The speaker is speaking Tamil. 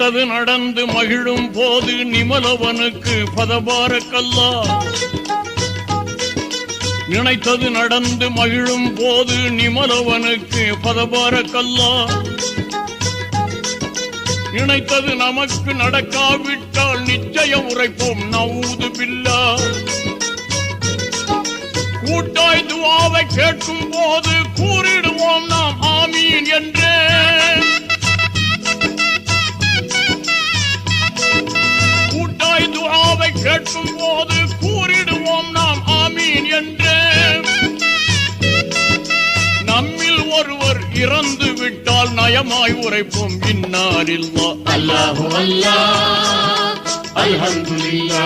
நினைத்தது நடந்து மகிழும் போது நிமலவனுக்கு பதபாரக்கல்லாஹ். நினைத்தது நடந்து மகிழும் போது நிமலவனுக்கு பதபாரக்கல்லாஹ். நினைத்தது நமக்கு நடக்காவிட்டால் நிச்சயம் உரைப்போம் நவூது பில்லாஹ். கூட்டாய் துஆவை கேட்கும் போது கூறிடுவோம் நாம் ஆமீன் என்றே. கூட்டாய் துஆவை கேட்கும் போது கூறிடுவோம் நாம் ஆமீன் என்றே. நம்மில் ஒருவர் இறந்து விட்டால் நயமாய் உரைப்போம் இன்னா லில்லாஹ். அல்லாஹு அல்லாஹ், அல்ஹம்துலில்லாஹ்.